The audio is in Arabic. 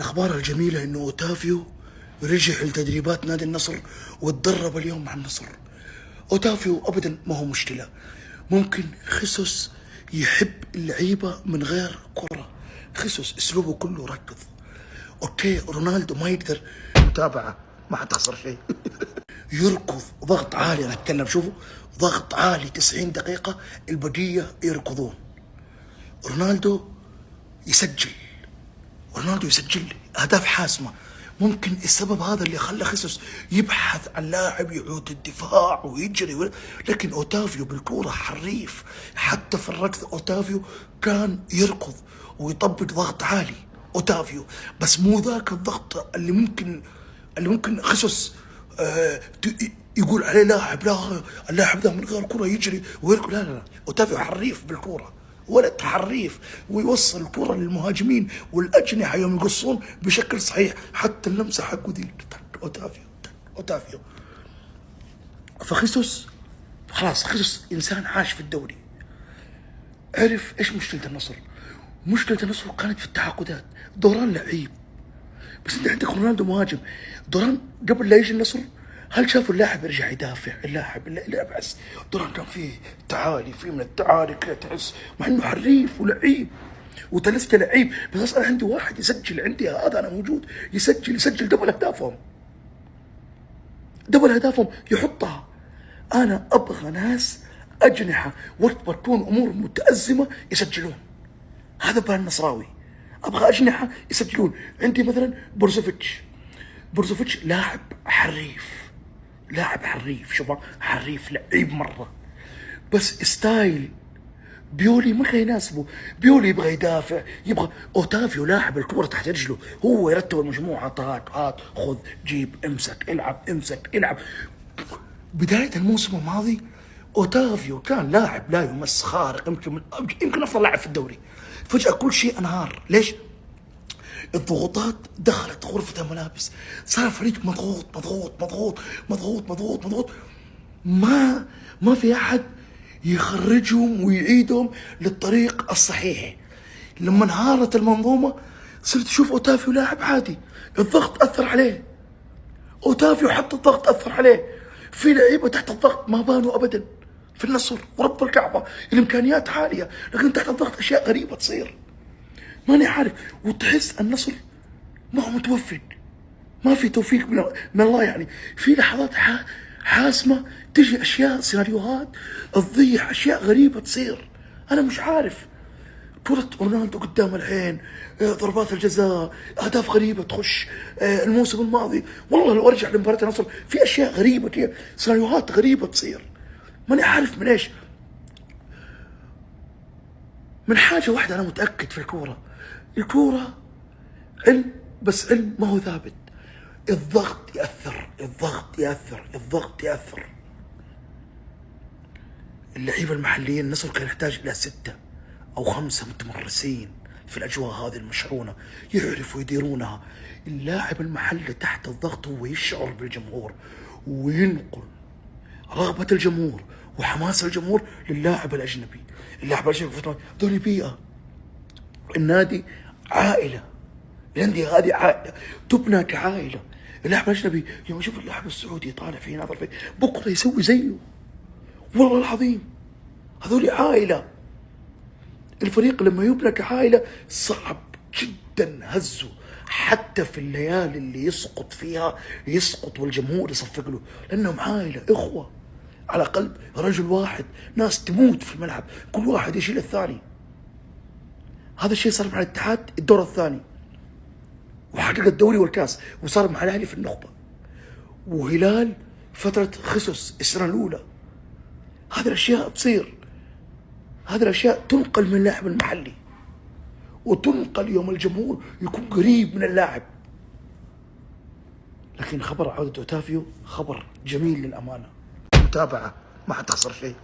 الأخبار الجميلة إنه أوتافيو رجع لتدريبات نادي النصر وتدرب اليوم مع النصر. أوتافيو أبدا ما هو مشكلة، ممكن خيسوس يحب اللعيبة من غير كرة. خيسوس أسلوبه كله ركض. أوكي رونالدو ما يقدر متابعة، ما حتخسر شيء. يركض ضغط عالي، أنا أتكلم شوفوا ضغط عالي 90 دقيقة، البقية يركضون. رونالدو يسجل، رونالدو يسجل اهداف حاسمه. ممكن السبب هذا اللي خلى خيسوس يبحث عن لاعب يعود الدفاع ويجري لكن اوتافيو بالكوره حريف. حتى في الركض اوتافيو كان يركض ويطبق ضغط عالي اوتافيو، بس مو ذاك الضغط اللي ممكن خيسوس يقول عليه لاعب، لا اللاعب ذا من غير كره يجري ويركض. لا اوتافيو حريف بالكوره، ولد حريف، ويوصل الكرة للمهاجمين والأجنحة يوم يقصون بشكل صحيح. حتى اللمسة حقه ذي أوتافيو. فخيسوس خلاص، خيسوس إنسان عاش في الدوري، عرف إيش مشكلة النصر. مشكلة النصر كانت في التعاقدات. دوران لعيب، بس أنت عندك رونالدو مهاجم. دوران قبل لا يجي النصر هل شافوا اللاعب يرجع يدافع؟ اللاعب لا بس دوران كان فيه تعالي، فيه من التعالي كذا تحس، مع انه حريف ولعيب وتلفت لعيب. بس انا عندي واحد يسجل، عندي هذا انا موجود يسجل دبل اهدافهم يحطها. انا ابغى ناس اجنحه وقت ما تكون امور متازمه يسجلون. هذا بان النصراوي، ابغى اجنحه يسجلون. عندي مثلا بروزوفيتش لاعب حريف، شوف حريف لعيب مره، بس ستايل بيولي ما كان يناسبه. بيولي يبغى يدافع، يبغى اوتافيو لاعب الكرة تحت رجله، هو يرتب المجموعة، هات خذ جيب امسك العب. بداية الموسم الماضي اوتافيو كان لاعب لا يمس، خارق، يمكن افضل لاعب في الدوري. فجأة كل شيء انهار. ليش؟ الضغوطات دخلت غرفة الملابس، صار فريق مضغوط. ما في احد يخرجهم ويعيدهم للطريق الصحيح. لما انهارت المنظومة صرت تشوف اوتافيو لاعب عادي. الضغط اثر عليه، اوتافيو حط الضغط اثر عليه. في لعيبة تحت الضغط ما بانوا ابدا في النصر، ورب الكعبة الامكانيات عالية لكن تحت الضغط اشياء غريبة تصير، ماني عارف. وتحس النصر ما هو متوفق، ما في توفيق من الله. يعني في لحظات حاسمة تجي أشياء، سيناريوهات تضيع، أشياء غريبة تصير. أنا مش عارف. كرة رونالدو قدام العين، ضربات الجزاء، أهداف غريبة تخش. الموسم الماضي والله لو أرجع لمباراة النصر في أشياء غريبة كذا، سيناريوهات غريبة تصير، ماني عارف من إيش. من حاجة واحدة أنا متأكد في الكورة علم، بس علم ما هو ثابت. الضغط يأثر. اللعيبة المحليين النصر كان يحتاج إلى 6 أو 5 متمرسين في الأجواء هذه المشحونة يعرفوا يديرونها. اللاعب المحلي تحت الضغط هو يشعر بالجمهور وينقل رغبة الجمهور وحماس الجمهور للاعب الأجنبي. اللاعب الأجنبي ذولي بيئة، النادي عائلة، الأندية هذه عائلة تبنى كعائلة. اللاعب الأجنبي يوم يشوف اللاعب السعودي يطالع فيه يناظر فيه بكرة يسوي زيه، والله العظيم هذول عائلة. الفريق لما يبنى كعائلة صعب جدا هزه، حتى في الليالي اللي يسقط فيها والجمهور يصفق له، لأنهم عائلة، إخوة على قلب رجل واحد، ناس تموت في الملعب، كل واحد يشيل الثاني. هذا الشيء صار مع الاتحاد الدور الثاني وحقق الدوري والكاس، وصار مع الاهلي في النخبه، وهلال فتره خسوس السنه الاولى. هذه الاشياء تصير، هذه الاشياء تنقل من اللاعب المحلي وتنقل يوم الجمهور يكون قريب من اللاعب. لكن خبر عودة اوتافيو خبر جميل للامانه، متابعه ما حتخسر شيء.